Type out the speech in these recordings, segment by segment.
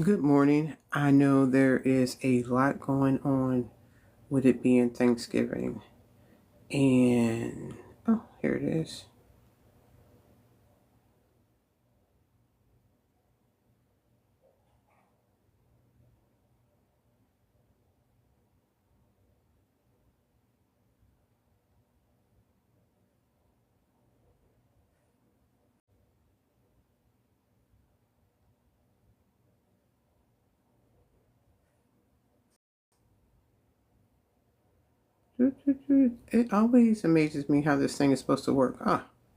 Good morning. I know there is a lot going on with it being Thanksgiving. And, oh, here it is. It always amazes me how this thing is supposed to work.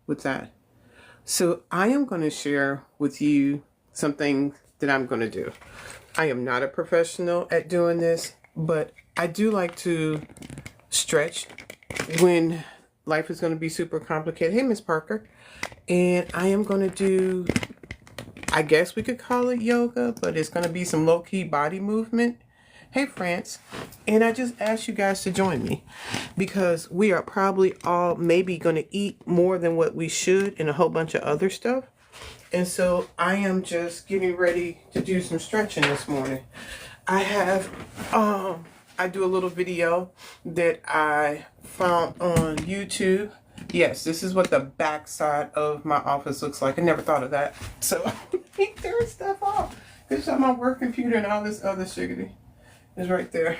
What's that? So I am going to share with you something that I'm going to do. I am not a professional at doing this, but I do like to stretch when life is going to be super complicated. Hey, Miss Parker. And I am going to do, I guess we could call it yoga, but it's going to be some low-key body movement. Hey, France. And I just asked you guys to join me because we are probably all maybe going to eat more than what we should and a whole bunch of other stuff. And so I am just getting ready to do some stretching this morning. I have, I do a little video that I found on YouTube. Yes, this is what the back side of my office looks like. I never thought of that. So he turned stuff off. This is my work computer and all this other shiggity is right there.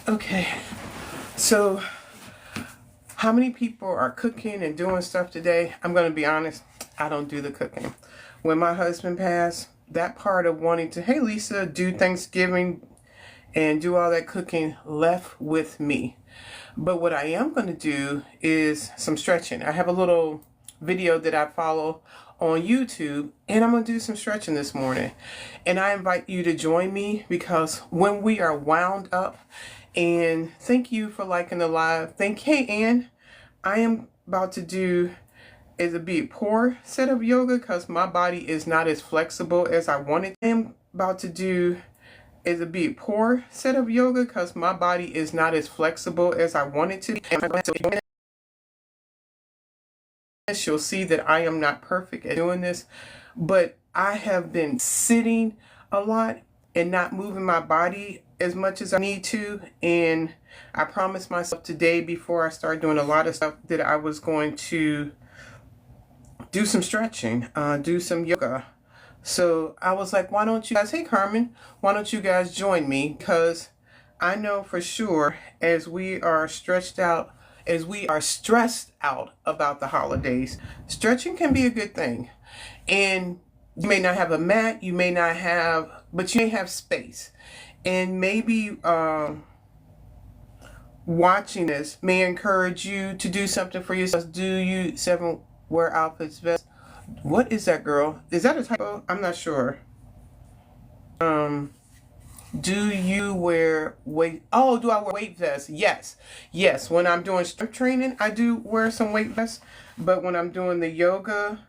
Okay, so how many people are cooking and doing stuff today? I'm going to be honest, I don't do the cooking. When my husband passed, that part of wanting to, hey Lisa, do Thanksgiving and do all that cooking left with me. But what I am going to do is some stretching. I have a little video that I follow on YouTube, and I'm going to do some stretching this morning. And I invite you to join me because when we are wound up, and thank you for liking the live. Hey, Ann, I am about to do is a bit poor set of yoga because my body is not as flexible as I wanted. I am about to do is a bit poor set of yoga because my body is not as flexible as I want it to be. You'll see that I am not perfect at doing this, but I have been sitting a lot and not moving my body as much as I need to. And I promised myself today before I start doing a lot of stuff that I was going to do some stretching, do some yoga. So I was like, why don't you guys, hey Carmen, why don't you guys join me? Because I know for sure as we are stretched out, as we are stressed out about the holidays, stretching can be a good thing. And you may not have a mat, you may not have, but you may have space. And maybe watching this may encourage you to do something for yourself. Do you 7 wear outfits best? What is that, girl? Is that a typo? I'm not sure. Do you wear weight? Oh, do I wear weight vests? Yes. Yes. When I'm doing strength training, I do wear some weight vests. But when I'm doing the yoga,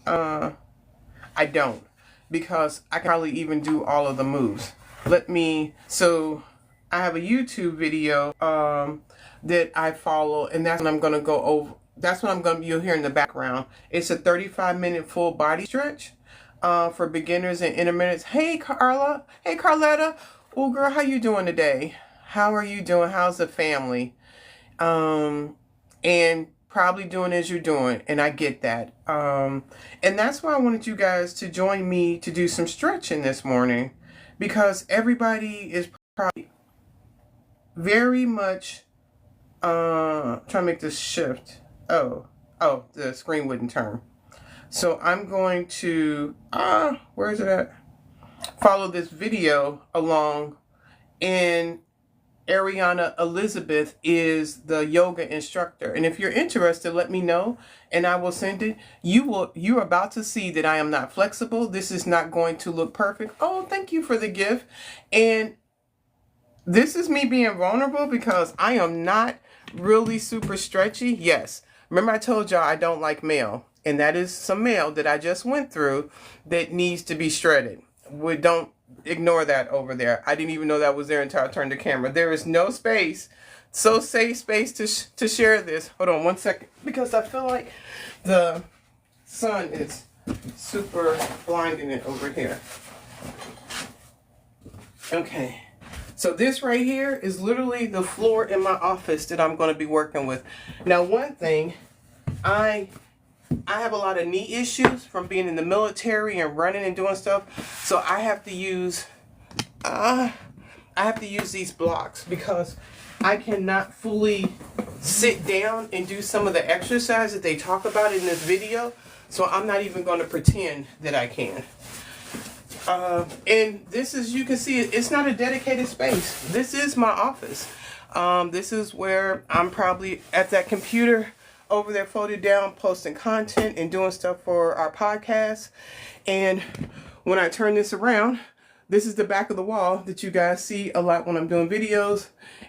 I don't. Because I can probably even do all of the moves. So I have a YouTube video that I follow, and that's what I'm going to go over. That's what you'll hear in the background. It's a 35-minute full body stretch for beginners and intermediates. Hey, Carla. Hey, Carletta. Oh, girl, how you doing today? How are you doing? How's the family? And probably doing as you're doing, and I get that. And that's why I wanted you guys to join me to do some stretching this morning, because everybody is probably very much trying to make this shift. Oh, the screen wouldn't turn. So I'm going to, where is it at? Follow this video along. And Ariana Elizabeth is the yoga instructor. And if you're interested, let me know and I will send it. You're about to see that I am not flexible. This is not going to look perfect. Oh, thank you for the gift. And this is me being vulnerable because I am not really super stretchy. Yes. Remember I told y'all I don't like mail. And that is some mail that I just went through that needs to be shredded. We don't ignore that over there. I didn't even know that was there until I turned the camera. There is no space. So safe space to share this. Hold on 1 second. Because I feel like the sun is super blinding it over here. Okay. So this right here is literally the floor in my office that I'm going to be working with. Now, one thing, I have a lot of knee issues from being in the military and running and doing stuff. So I have to use these blocks because I cannot fully sit down and do some of the exercise that they talk about in this video. So I'm not even going to pretend that I can. And this is, you can see, it's not a dedicated space. This is my office. This is where I'm probably at that computer over there folded down, posting content and doing stuff for our podcast. And when I turn this around, this is the back of the wall that you guys see a lot when I'm doing videos.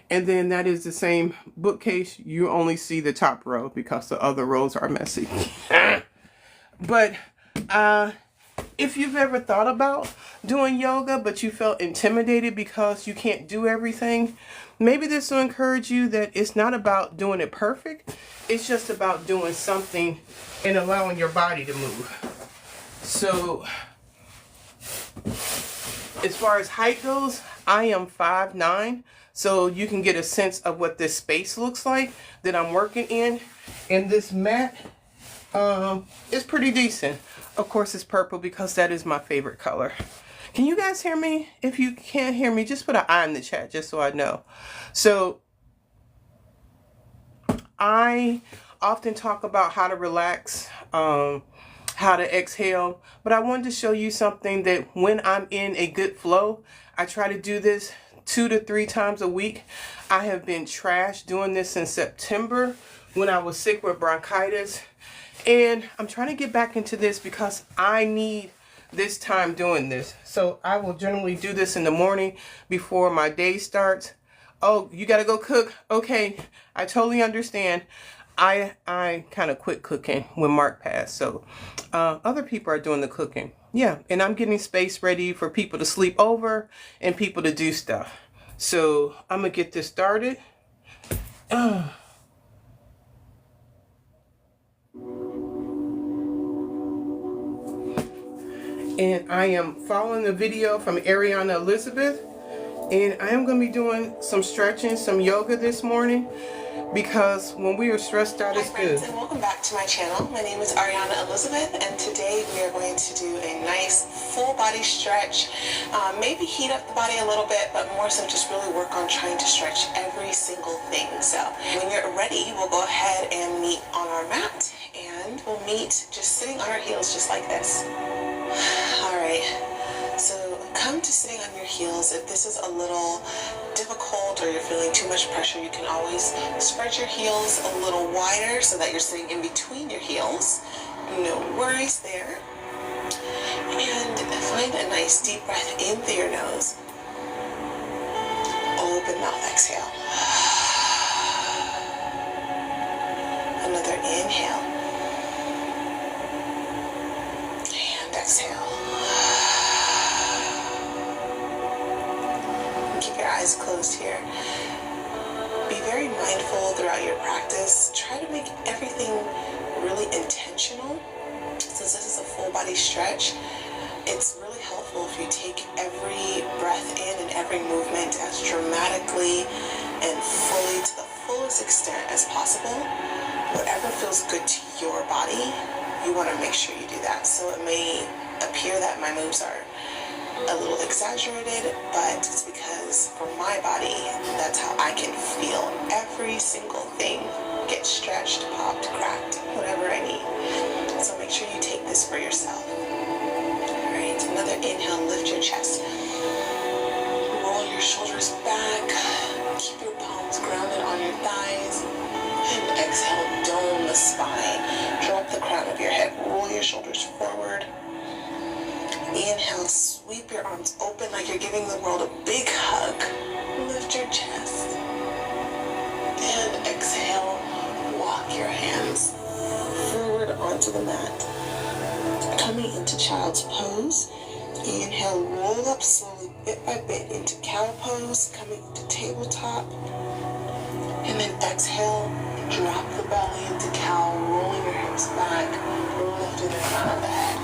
And then that is the same bookcase. You only see the top row because the other rows are messy. But if you've ever thought about doing yoga, but you felt intimidated because you can't do everything, maybe this will encourage you that it's not about doing it perfect. It's just about doing something and allowing your body to move. So, as far as height goes, I am 5'9", so you can get a sense of what this space looks like that I'm working in. And this mat is pretty decent. Of course, it's purple because that is my favorite color. Can you guys hear me? If you can't hear me, just put an I in the chat just so I know. So, I often talk about how to relax, how to exhale, but I wanted to show you something that when I'm in a good flow, I try to do this 2 to 3 times a week. I have been trash doing this since September when I was sick with bronchitis, and I'm trying to get back into this because I need this time doing this. So I will generally do this in the morning before my day starts. Oh, you gotta go cook? Okay, I totally understand. I kind of quit cooking when Mark passed, so other people are doing the cooking. Yeah, and I'm getting space ready for people to sleep over and people to do stuff. So I'm gonna get this started. And I am following the video from Ariana Elizabeth, and I am going to be doing some stretching, some yoga this morning, because when we are stressed out, it's good. Hi friends, and welcome back to my channel. My name is Ariana Elizabeth, and today we are going to do a nice full body stretch. Maybe heat up the body a little bit, but more so just really work on trying to stretch every single thing. So when you're ready, we'll go ahead and meet on our mat, and we'll meet just sitting on our heels just like this. Alright, so come to sitting on your heels. If this is a little difficult or you're feeling too much pressure, you can always spread your heels a little wider so that you're sitting in between your heels. No worries there. And find a nice deep breath in through your nose. Open mouth, exhale. Another inhale. And exhale. Keep your eyes closed here. Be very mindful throughout your practice. Try to make everything really intentional. Since this is a full body stretch, it's really helpful if you take every breath in and every movement as dramatically and fully to the fullest extent as possible. Whatever feels good to your body, you want to make sure you do that. So it may appear that my moves are a little exaggerated, but it's because for my body, that's how I can feel every single thing get stretched, popped, cracked, whatever I need. So make sure you take this for yourself. Alright, another inhale, lift your chest. Roll your shoulders back. Keep your palms grounded on your thighs. And exhale, dome the spine. Drop the crown of your head. Roll your shoulders forward. Inhale, sweep your arms open like you're giving the world a big hug. Lift your chest. And exhale, walk your hands forward onto the mat. Coming into child's pose. Inhale, roll up slowly, bit by bit, into cow pose. Coming to tabletop. And then exhale, drop the belly into cow, rolling your hips back, lifting the crown of the head.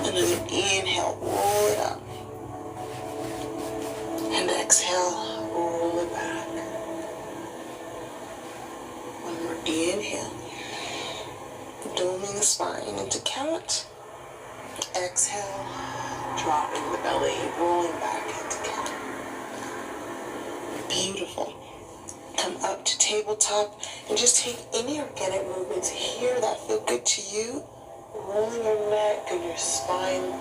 Another inhale, roll it up. And exhale, roll it back. One more inhale. Doming the spine into cat. Exhale, dropping the belly, rolling back into cat. Beautiful. Come up to tabletop and just take any organic movements here that feel good to you. Rolling your neck and your spine.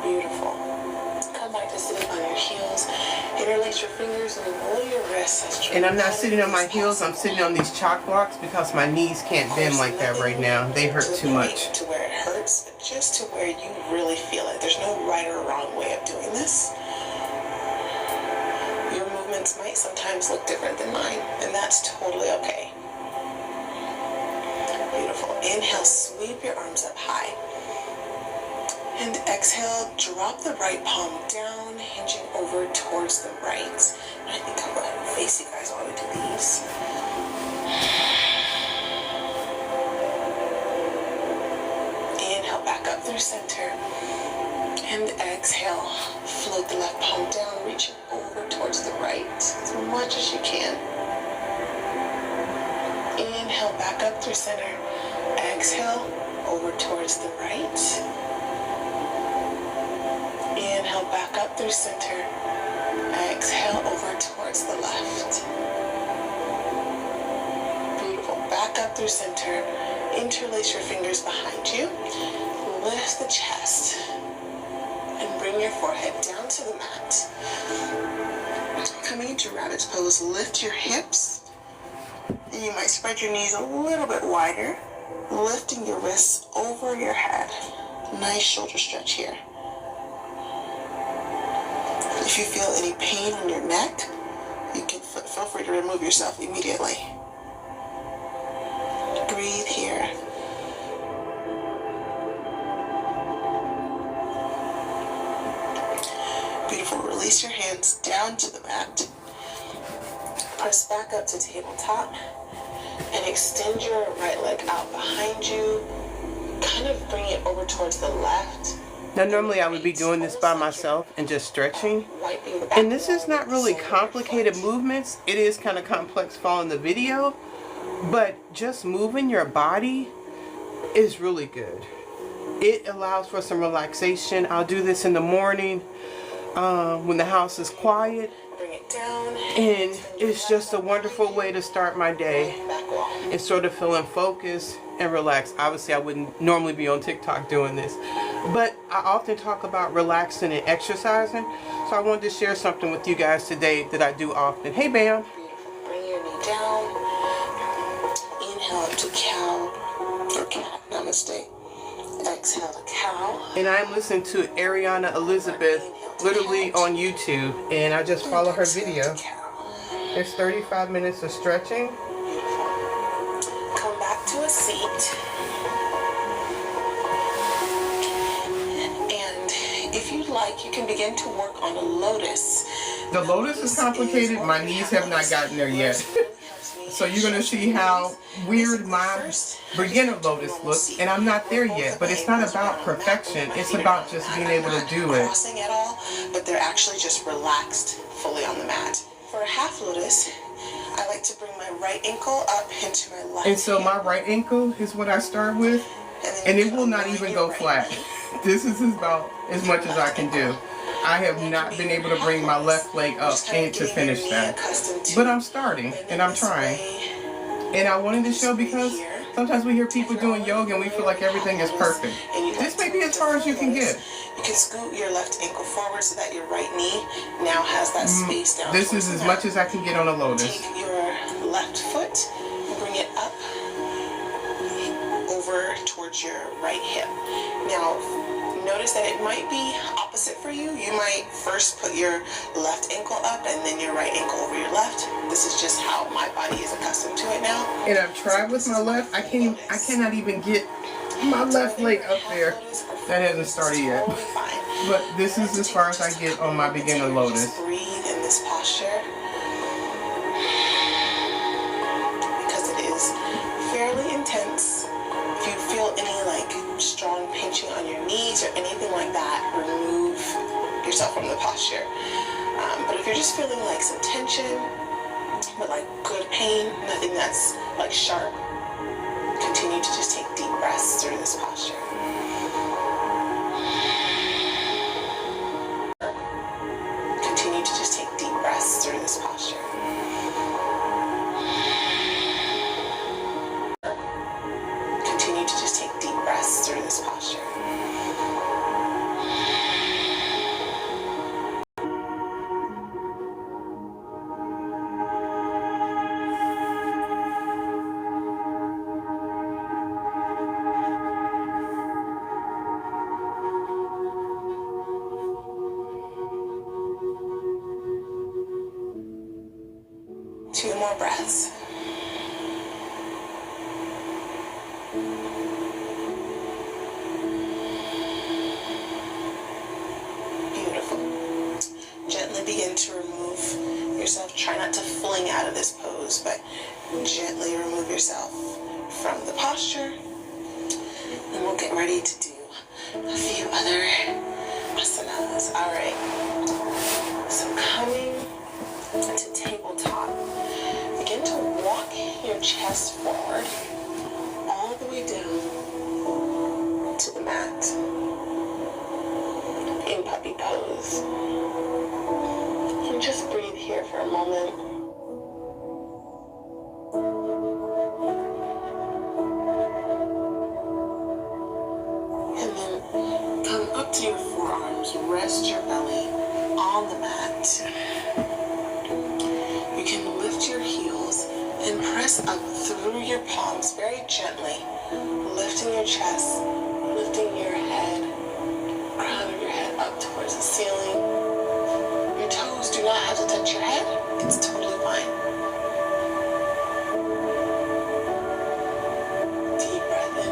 Beautiful. Come back to sitting on your heels. Interlace your fingers and roll your wrists. And I'm not sitting on my heels, I'm sitting on these chalk blocks because my knees can't bend like that right now. They hurt too much. To where it hurts, but just to where you really feel it. There's no right or wrong way of doing this. Your movements might sometimes look different than mine, and that's totally okay. Beautiful. Inhale, sweep your arms up high. And exhale, drop the right palm down, hinging over towards the right. And I think I'll go ahead and face you guys while we do these. Inhale, back up through center. And exhale, float the left palm down, reaching over towards the right as much as you can. Inhale, back up through center. Exhale, over towards the right. Inhale, back up through center. Exhale, over towards the left. Beautiful. Back up through center. Interlace your fingers behind you. Lift the chest. And bring your forehead down to the mat. Coming into rabbit's pose, lift your hips. And you might spread your knees a little bit wider. Lifting your wrists over your head. Nice shoulder stretch here. If you feel any pain in your neck, you can feel free to remove yourself immediately. Breathe here. Beautiful. Release your hands down to the mat. Press back up to tabletop and extend your right leg out behind you. Kind of bring it over towards the left. Now normally I would be doing this by myself and just stretching. And this is not really complicated movements. It is kind of complex following the video. But just moving your body is really good. It allows for some relaxation. I'll do this in the morning when the house is quiet. Bring it down. And it's just a wonderful way to start my day. And sort of feeling focused and relaxed. Obviously I wouldn't normally be on TikTok doing this. But I often talk about relaxing and exercising. So I wanted to share something with you guys today that I do often. Hey, Bam. Bring your knee down. Inhale up to cow or cat. Namaste. Exhale to cow. And I'm listening to Ariana Elizabeth literally on YouTube. And I just follow her video. It's 35 minutes of stretching. Beautiful. Come back to a seat. If you'd like, you can begin to work on a lotus. The lotus is complicated. My knees have not gotten there yet. So you're going to see how weird my beginner lotus looks. And I'm not there yet. But it's not about perfection. It's about just being able to do it. Crossing at all, but they're actually just relaxed fully on the mat. For a half lotus, I like to bring my right ankle up into my left. And so my right ankle is what I start with. And it will not even go flat. This is about as much as I can do. I have not been able to bring my left leg up and to finish that. But I'm starting and I'm trying. And I wanted to show because sometimes we hear people doing yoga and we feel like everything is perfect. This may be as far as you can get. You can scoot your left ankle forward so that your right knee now has that space down. This is as much as I can get on a lotus. Take your left foot and bring it up over towards your right hip. Now, notice that it might be opposite for you. You might first put your left ankle up and then your right ankle over your left. This is just how my body is accustomed to it now. And I've tried with my left. I cannot even get my left leg up there. That hasn't started yet. But this is as far as I get on my beginner lotus. Breathe in this posture. knees or anything like that, remove yourself from the posture. But if you're just feeling like some tension, but like good pain, nothing that's like sharp, continue to just take deep breaths through this posture. Continue to just take deep breaths through this posture. Continue to just take deep breaths through this posture. Two more breaths. Beautiful. Gently begin to remove yourself. Try not to fling out of this pose, but gently remove yourself from the posture. And we'll get ready to do a few other asanas. All right. So coming to tabletop, begin to walk your chest forward all the way down to the mat in puppy pose. And just breathe here for a moment. And then come up to your forearms, rest your belly on the mat. You can lift your heels and press up through your palms very gently, lifting your chest, lifting your head, crown of your head up towards the ceiling. Your toes do not have to touch your head. It's totally fine. Deep breath in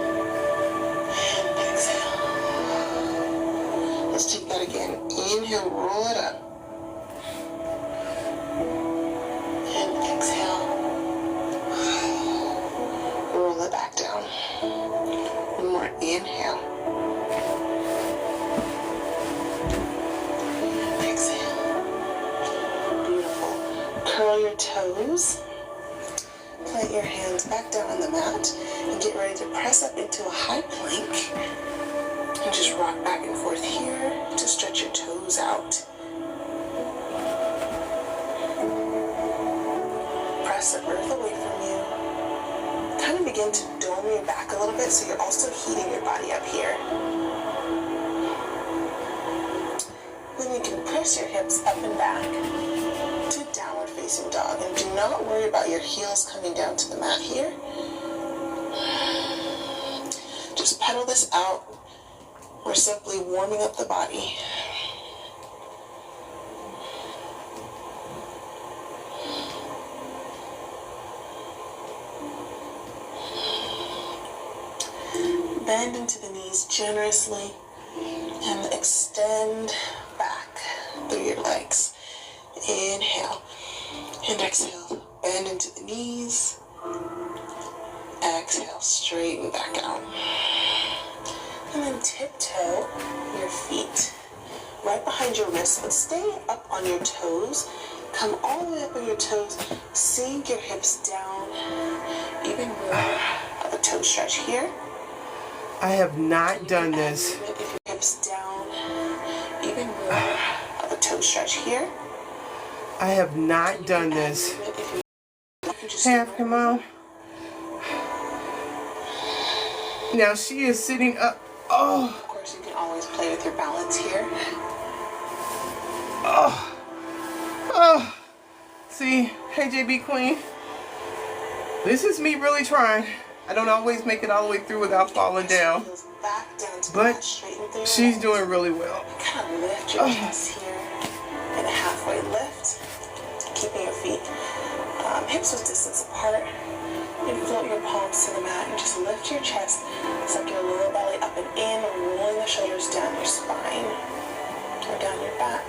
and exhale. Let's take that again. Inhale, roll it up. Inhale. Exhale. Beautiful. Curl your toes. Plant your hands back down on the mat and get ready to press up into a high plank. And just rock back and forth here to stretch your toes out. Press the earth away from you. Kind of begin to dome your back a little bit so you're also heating your body up here. Then you can press your hips up and back to downward facing dog. And do not worry about your heels coming down to the mat here. Just pedal this out. We're simply warming up the body. Bend into the knees generously and extend back through your legs. Inhale and exhale. Bend into the knees. Exhale, straighten back out. And then tiptoe your feet right behind your wrists, but stay up on your toes. Come all the way up on your toes. Sink your hips down. Even more of a toe stretch here. I have not done this. If your hips down, even more of a toe stretch here. I have not done this. Half, come on. Now she is sitting up. Oh. Of course, you can always play with your balance here. Oh. Oh. See, hey JB Queen. This is me really trying. I don't always make it all the way through without falling down. But she's doing really well. Kind of lift your chest here in a halfway lift. Keeping your feet hips width distance apart. And float your palms to the mat and just lift your chest. Suck your lower belly up and in, rolling the shoulders down your spine or down your back.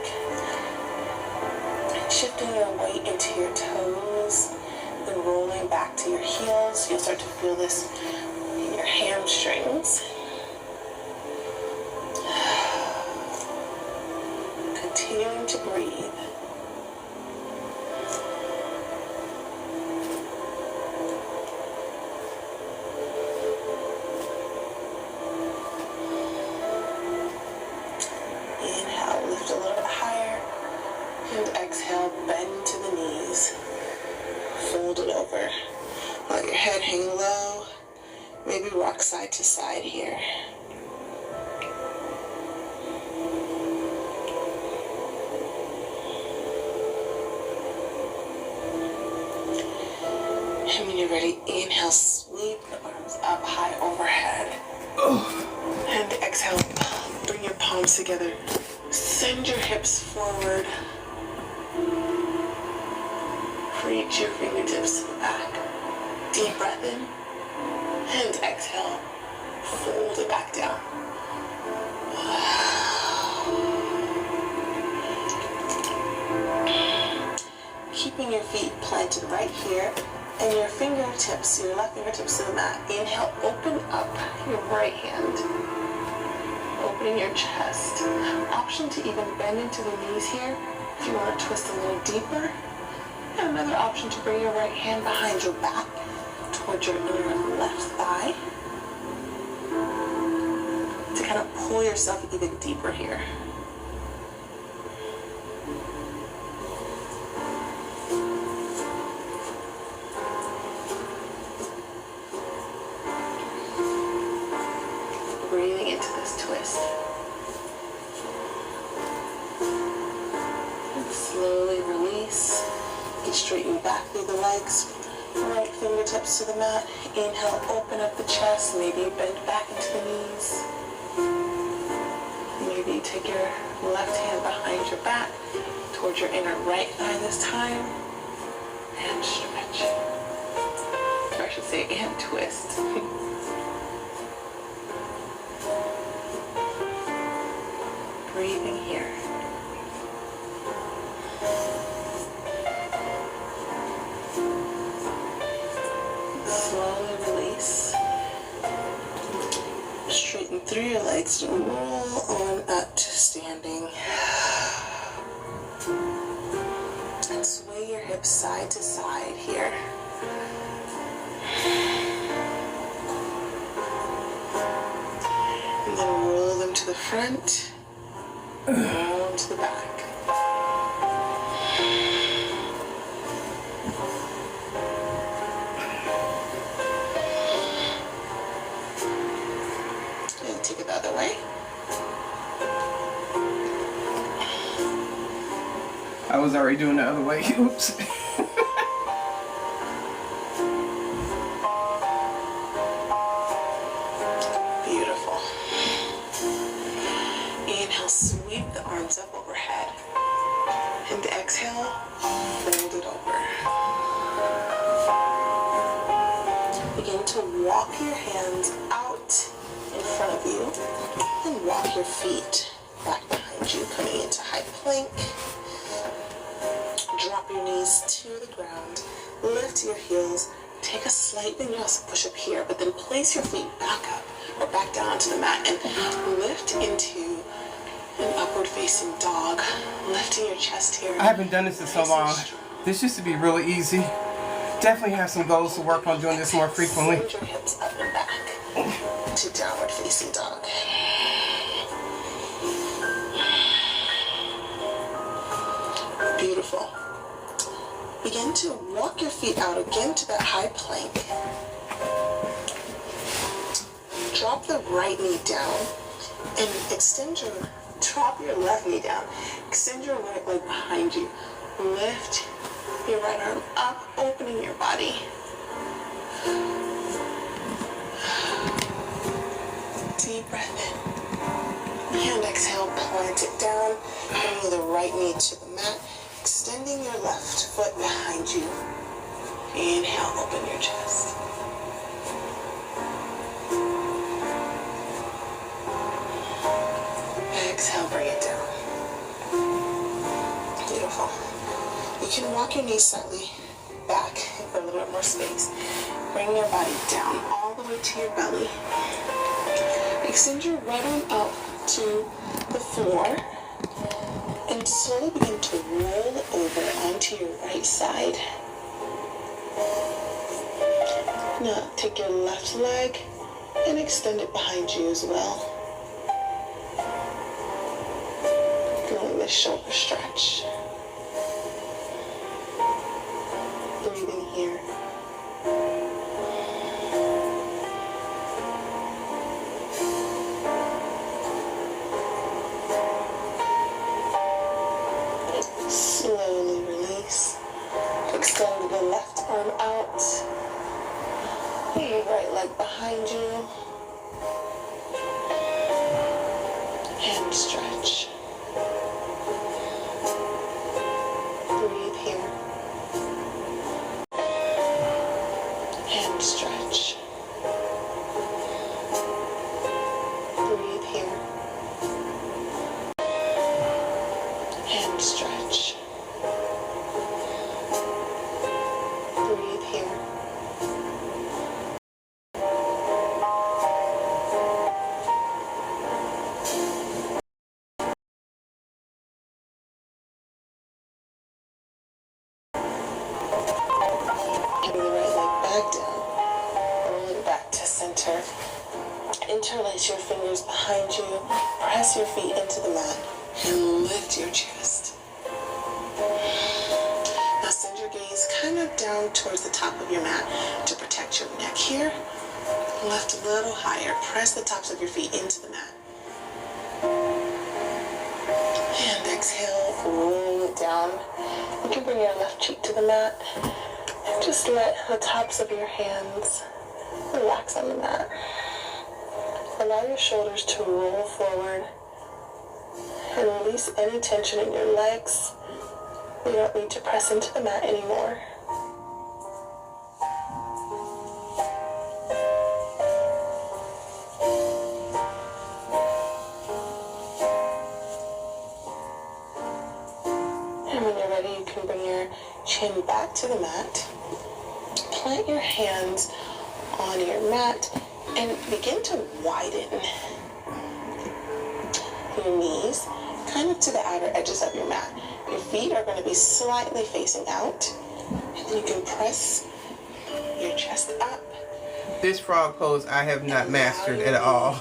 And shifting your weight into your toes. Then rolling back to your heels. You'll start to feel this in your hamstrings. continuing to breathe. Inhale, lift a little bit higher, and exhale, bend to the knees. Fold it over. Let your head hang low. Maybe rock side to side here. And when you're ready, inhale, sweep the arms up high overhead. And exhale, bring your palms together. Send your hips forward. Reach your fingertips to the back. Deep breath in. And exhale, fold it back down. Keeping your feet planted right here and your fingertips, your left fingertips to the mat. Inhale, open up your right hand. Opening your chest. Option to even bend into the knees here if you want to twist a little deeper. And another option to bring your right hand behind your back towards your inner left thigh to kind of pull yourself even deeper here. Breathing into this twist. And slowly release. Get straighten back through the legs. Right fingertips to the mat. Inhale, open up the chest. Maybe bend back into the knees. Maybe take your left hand behind your back towards your inner right thigh this time. And stretch. Or I should say, and twist. Breathing here. Slowly release. Straighten through your legs and roll on up to standing. And sway your hips side to side here. And then roll them to the front. Roll to the back. And take it the other way. I was already doing the other way. Oops. Beautiful. Inhale, sweep the arms up overhead. And exhale, fold it over. Begin to walk your hands out in front of you. And walk your feet back behind you, coming into high plank. Drop your knees to the ground. Lift your heels. Take a slight, then you also push up here, but then place your feet back up or back down to the mat and lift into an upward facing dog. Lifting your chest here. I haven't done this in so long. This used to be really easy. Definitely have some goals to work on doing this more frequently. Send your hips up and back to downward facing dog. Beautiful. Begin to walk your feet out again to that high plank. Drop the right knee down and drop your left knee down. Extend your right leg behind you. Lift your right arm up, opening your body. Deep breath in. And exhale, plant it down. Bringing the right knee to the mat. Extending your left foot behind you. Inhale, open your chest. Exhale, bring it down. Beautiful. You can walk your knees slightly back for a little bit more space. Bring your body down all the way to your belly. Extend your right arm out to the floor. And slowly begin to roll over onto your right side. Now take your left leg and extend it behind you as well. Feeling the shoulder stretch. Breathing here. Slowly release. Extend the left arm out. Your right leg behind you. And stretch. Breathe here. And stretch. Breathe here. And stretch. Breathe here. Bring the right leg back down. Roll it back to center. Interlace your fingers behind you. Press your feet into the mat and lift your chest. Now send your gaze kind of down towards the top of your mat to protect your neck here. Lift a little higher. Press the tops of your feet into the mat. And exhale, roll it down. You can bring your left cheek to the mat. And just let the tops of your hands relax on the mat. Allow your shoulders to roll forward and release any tension in your legs. You don't need to press into the mat anymore. And when you're ready, you can bring your chin back to the mat. Plant your hands on your mat and begin to widen your knees kind of to the outer edges of your mat. Your feet are going to be slightly facing out, and then you can press your chest up. This frog pose I have not mastered at all.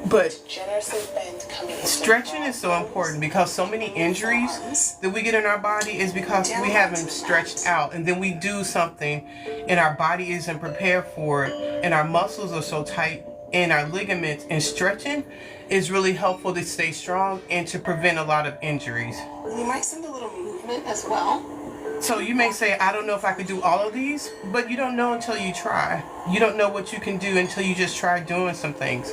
But Generously bend coming into stretching is so important because so many injuries that we get in our body is because we haven't stretched out, and then we do something and our body isn't prepared for it, and our muscles are so tight and our ligaments, and stretching is really helpful to stay strong and to prevent a lot of injuries. You might send a little movement as well. So you may say, I don't know if I could do all of these, but you don't know until you try. You don't know what you can do until you just try doing some things.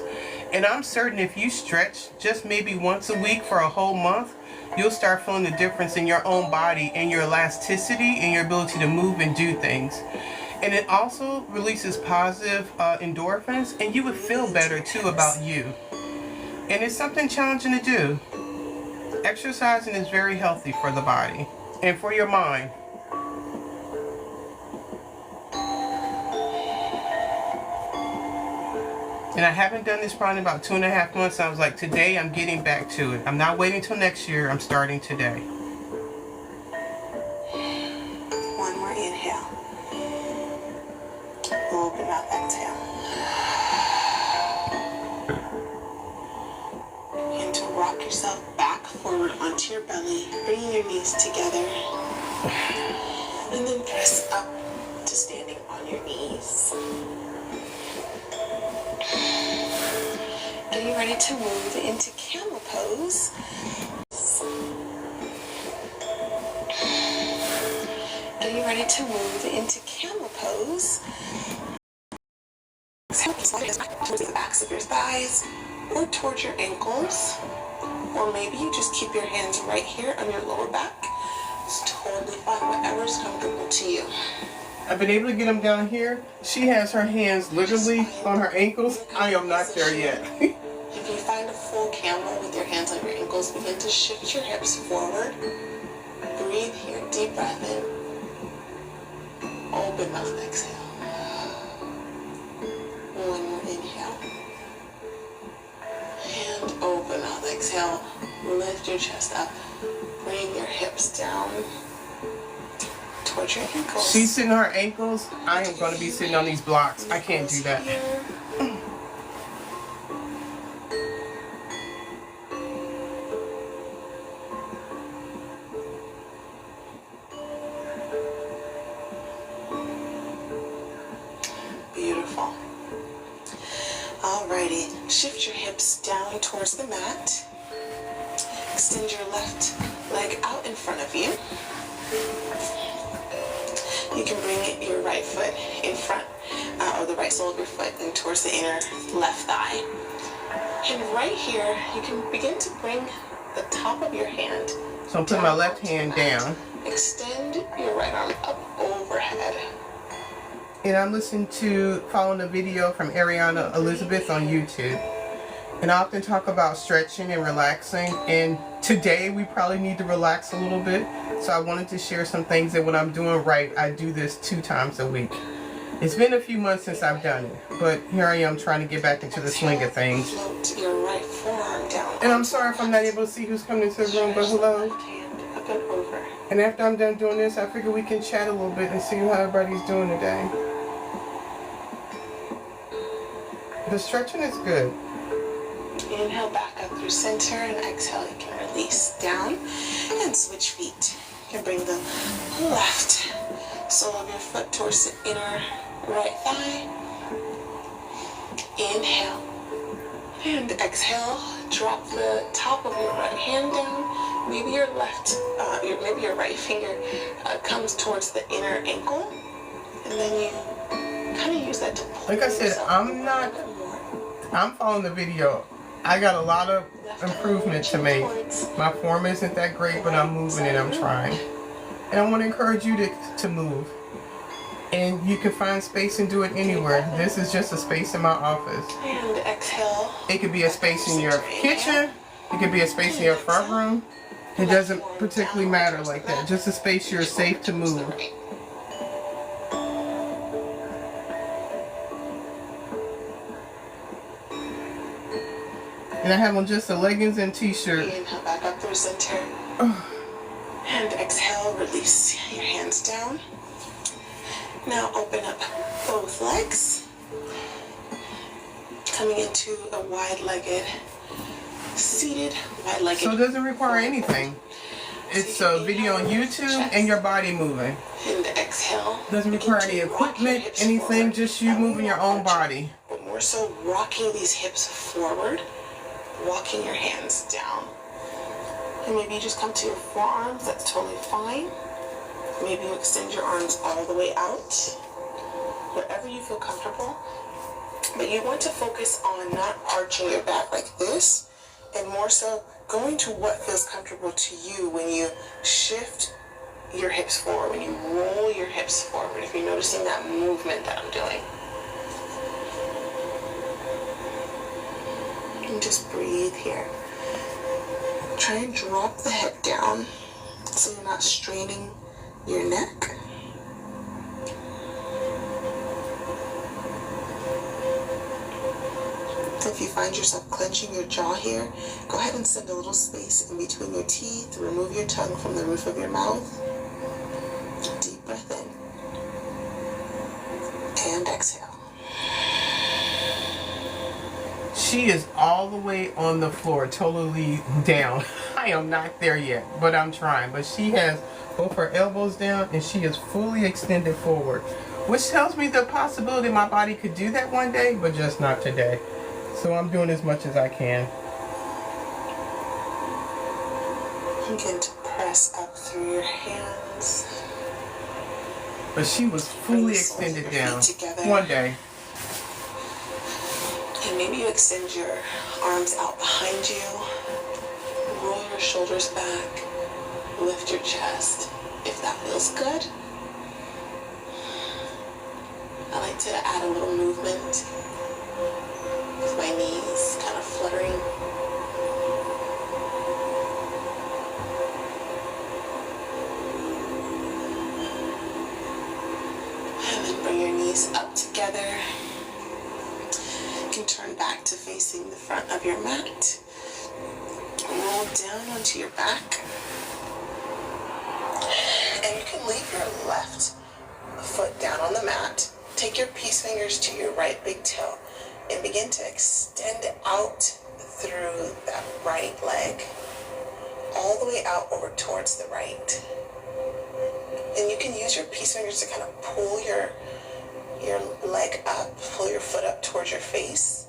And I'm certain if you stretch just maybe once a week for a whole month, you'll start feeling the difference in your own body and your elasticity and your ability to move and do things. And it also releases positive endorphins, and you would feel better too about you. And it's something challenging to do. Exercising is very healthy for the body and for your mind. And I haven't done this probably in about 2.5 months. I was like, today I'm getting back to it. I'm not waiting till next year. I'm starting today. One more inhale. Open up, exhale. Begin to rock yourself back forward onto your belly, bringing your knees together. And then press up to standing on your knees. Are you ready to move into camel pose? Are you ready to move into camel pose? Slide your back towards the backs of your thighs or towards your ankles. Or maybe you just keep your hands right here on your lower back. It's totally fine, whatever's comfortable to you. I've been able to get them down here. She has her hands literally on her ankles. I am not there yet. If you find a full camel with your hands on your ankles, begin to shift your hips forward. Breathe here, deep breath in. Open mouth, exhale. One more inhale. And open mouth, exhale. Lift your chest up. Bring your hips down towards your ankles. She's sitting on her ankles. I am going to be sitting on these blocks. I can't do that. Here. Beautiful. Alrighty, shift your hips down towards the mat. Extend your left leg out in front of you. You can bring your right foot in front, or the right sole of your foot in towards the inner left thigh. And right here, you can begin to bring the top of your hand. So I'm putting my left hand down. Extend your right arm up overhead. And I'm following a video from Ariana Elizabeth on YouTube. And I often talk about stretching and relaxing. And today we probably need to relax a little bit. So I wanted to share some things that when I'm doing right, I do this 2 times a week. It's been a few months since I've done it. But here I am trying to get back into the swing of things. Float your right forearm down. And I'm sorry if I'm not able to see who's coming into the room, but hello. Left hand up and over. And after I'm done doing this, I figure we can chat a little bit and see how everybody's doing today. The stretching is good. Inhale back up through center and exhale. You can release down and switch feet. You can bring the left sole of your foot towards the inner right thigh. Inhale and exhale. Drop the top of your right hand down. Maybe your maybe your right finger comes towards the inner ankle, and then you kind of use that to pull. Like I said, I'm following the video. I got a lot of improvement to make. My form isn't that great, but I'm moving and I'm trying. And I want to encourage you to move. And you can find space and do it anywhere. This is just a space in my office. And exhale. It could be a space in your kitchen. It could be a space in your front room. It doesn't particularly matter like that. Just a space you're safe to move. And I have on just a leggings and t-shirt. Inhale back up through center. And exhale, release your hands down. Now open up both legs. Coming into a wide-legged, seated, wide-legged. So it doesn't require anything. It's a video on YouTube and your body moving. And exhale. Doesn't require any equipment, anything, just you moving your own body. But more so rocking these hips forward, walking your hands down. And maybe you just come to your forearms, that's totally fine. Maybe you extend your arms all the way out, wherever you feel comfortable. But you want to focus on not arching your back like this, and more so going to what feels comfortable to you when you shift your hips forward, when you roll your hips forward, if you're noticing that movement that I'm doing. And just breathe here. Try and drop the head down so you're not straining your neck. If you find yourself clenching your jaw here, go ahead and send a little space in between your teeth. Remove your tongue from the roof of your mouth. Deep breath in. And exhale. She is all the way on the floor, totally down. I am not there yet, but I'm trying. But she has both her elbows down and she is fully extended forward, which tells me the possibility my body could do that one day, but just not today. So I'm doing as much as I can. Begin to press up through your hands. But she was fully extended down one day. And maybe you extend your arms out behind you. Roll your shoulders back. Lift your chest if that feels good. I like to add a little movement with my knees kind of fluttering. And then bring your knees up together. You can turn back to facing the front of your mat. Roll down onto your back. And you can leave your left foot down on the mat. Take your peace fingers to your right big toe and begin to extend out through that right leg, all the way out over towards the right. And you can use your peace fingers to kind of pull your leg up, pull your foot up towards your face.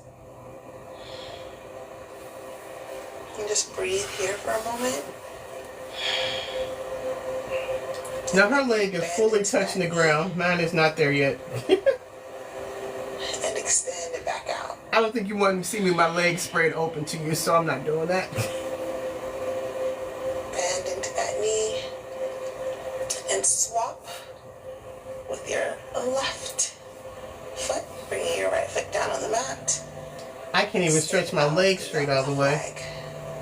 And just breathe here for a moment. Now her leg is fully touching the ground. Mine is not there yet. And extend it back out. I don't think you want to see me, my legs spread open to you, so I'm not doing that. Bend into that knee. And swap with your left foot. Bringing your right foot down on the mat. I can't even stretch my legs straight out of the way.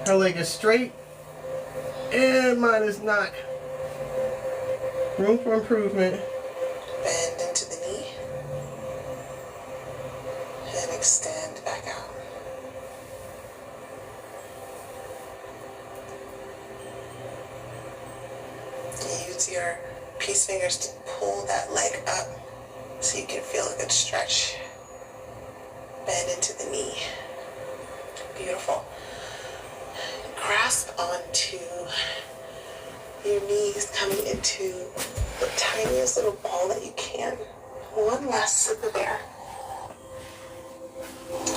Her leg is straight, and mine is not. Room for improvement. Bend into the knee. And extend back out. Use your peace fingers to pull that leg up so you can feel a good stretch. Bend into the knee. Beautiful. Grasp onto your knees, coming into the tiniest little ball that you can. One last sip of air.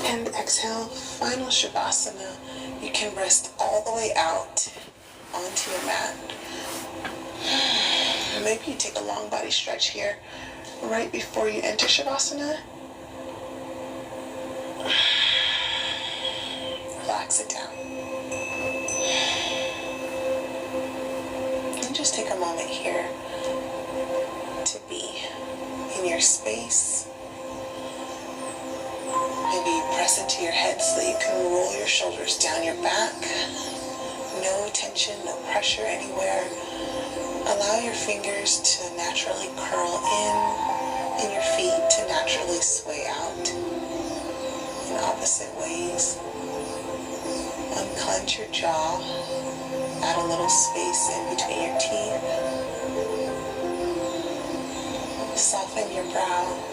And exhale, final Shavasana. You can rest all the way out onto your mat. Maybe you take a long body stretch here right before you enter Shavasana. Relax it down. And just take a moment here to be in your space. Maybe press into your head so that you can roll your shoulders down your back. No tension, no pressure anywhere. Allow your fingers to naturally curl in and your feet to naturally sway out in opposite ways. Unclench your jaw. Add a little space in between your teeth. Soften your brow.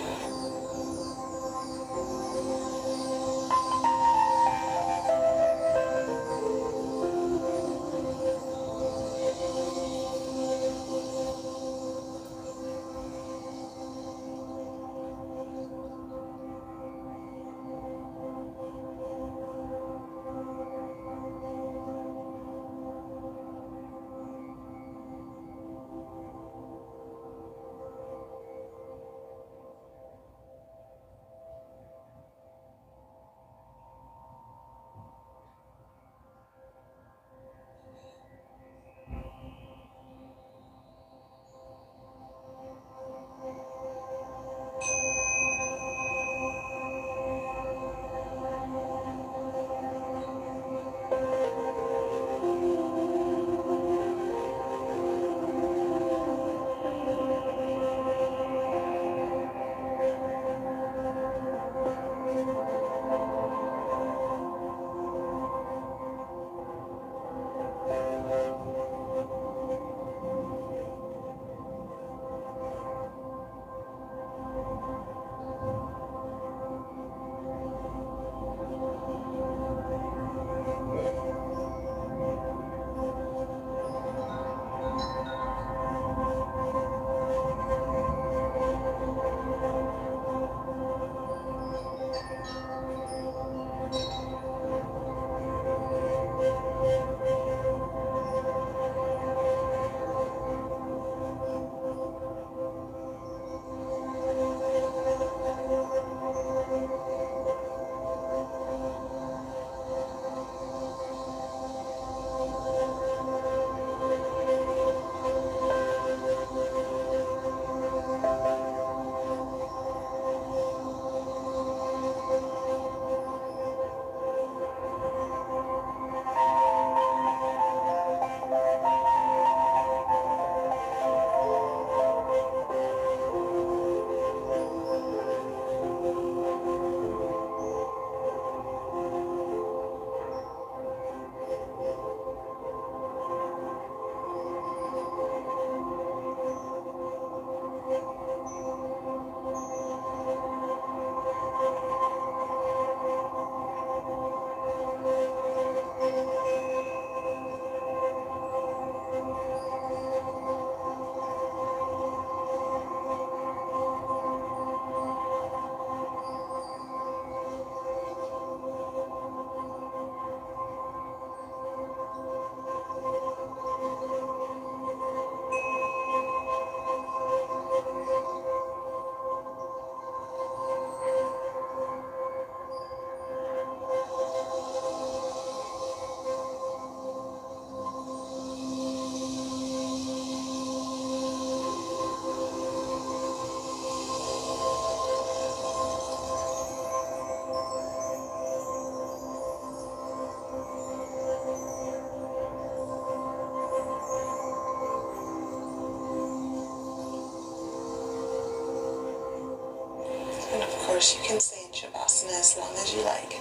course, you can stay in Shavasana as long as you like.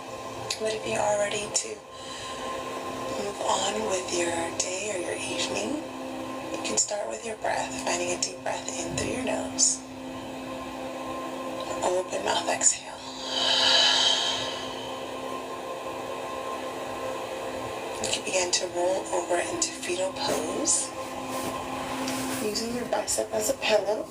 But if you are ready to move on with your day or your evening, you can start with your breath, finding a deep breath in through your nose. Open mouth exhale. You can begin to roll over into fetal pose, using your bicep as a pillow.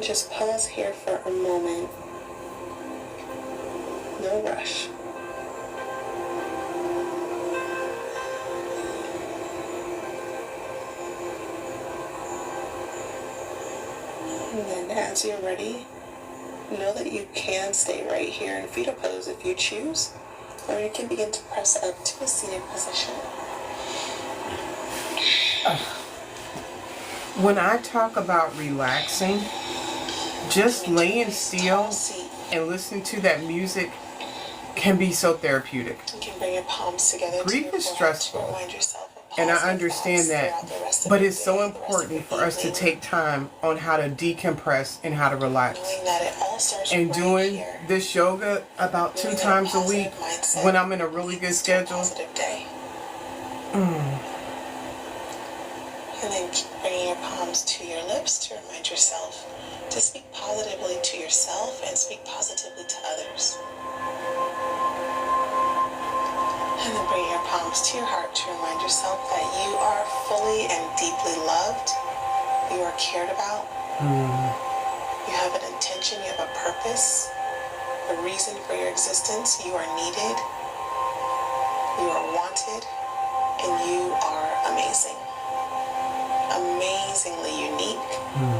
Just pause here for a moment. No rush. And then as you're ready, know that you can stay right here in fetal pose if you choose, or you can begin to press up to a seated position. When I talk about relaxing, just laying still and listening to that music can be so therapeutic. You can bring your palms together. Grief is stressful, and I understand that, but it's so important for us to take time on how to decompress and how to relax. And doing this yoga about 2 times a week when I'm in a really good schedule. And then keep bringing your palms to your lips to remind yourself to speak positively to yourself and speak positively to others. And then bring your palms to your heart to remind yourself that you are fully and deeply loved. You are cared about. You have an intention, you have a purpose, a reason for your existence. You are needed. You are wanted. And you are amazing. Amazingly unique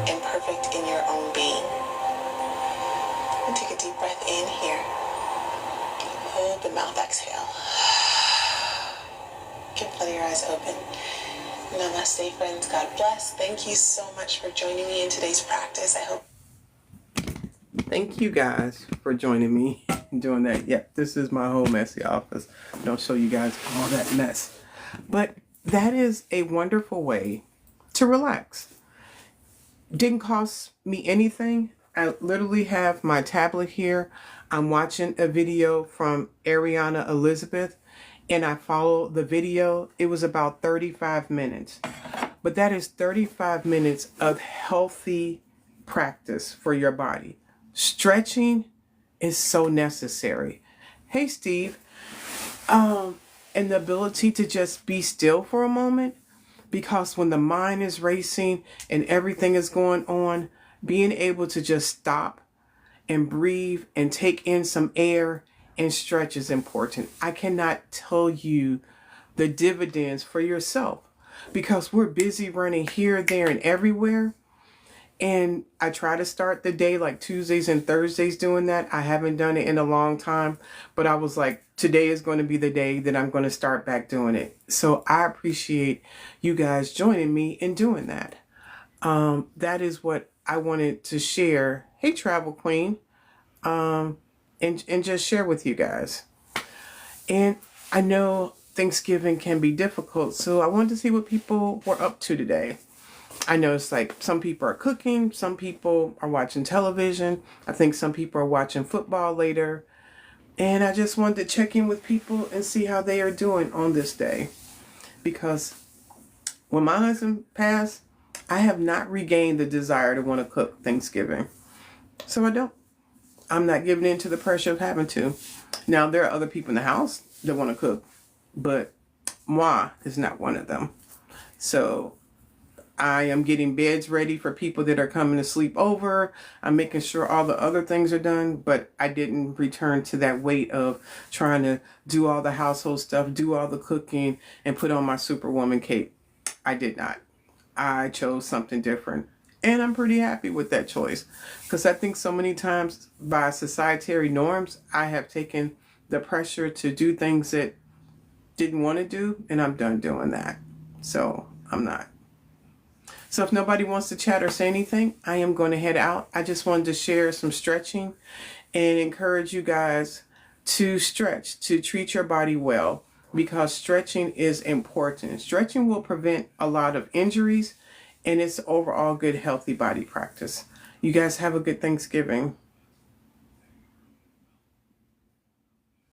and perfect in your own being. And take a deep breath in here. Open mouth exhale. Keep letting your eyes open. Namaste, friends. God bless. Thank you so much for joining me in today's practice. I hope. Thank you guys for joining me and doing that. Yep, this is my whole messy office. Don't show you guys all that mess. But that is a wonderful way to relax. Didn't cost me anything. I literally have my tablet here. I'm watching a video from Ariana Elizabeth, and I follow the video. It was about 35 minutes. But that is 35 minutes of healthy practice for your body. Stretching is so necessary. Hey, Steve. And the ability to just be still for a moment, because when the mind is racing and everything is going on, being able to just stop and breathe and take in some air and stretch is important. I cannot tell you the dividends for yourself, because we're busy running here, there, and everywhere. And I try to start the day like Tuesdays and Thursdays doing that. I haven't done it in a long time, but I was like, today is going to be the day that I'm going to start back doing it. So I appreciate you guys joining me in doing that. That is what I wanted to share. Hey, Travel Queen. And just share with you guys. And I know Thanksgiving can be difficult, so I wanted to see what people were up to today. I know it's like some people are cooking, some people are watching television. I think some people are watching football later. And I just wanted to check in with people and see how they are doing on this day. Because when my husband passed, I have not regained the desire to want to cook Thanksgiving. So I don't. I'm not giving in to the pressure of having to. Now, there are other people in the house that want to cook, but moi is not one of them. So I am getting beds ready for people that are coming to sleep over. I'm making sure all the other things are done, but I didn't return to that weight of trying to do all the household stuff, do all the cooking, and put on my Superwoman cape. I did not. I chose something different. And I'm pretty happy with that choice, because I think so many times by societary norms, I have taken the pressure to do things that didn't want to do, and I'm done doing that. So I'm not. So if nobody wants to chat or say anything, I am going to head out. I just wanted to share some stretching and encourage you guys to stretch, to treat your body well, because stretching is important. Stretching will prevent a lot of injuries, and it's overall good, healthy body practice. You guys have a good Thanksgiving.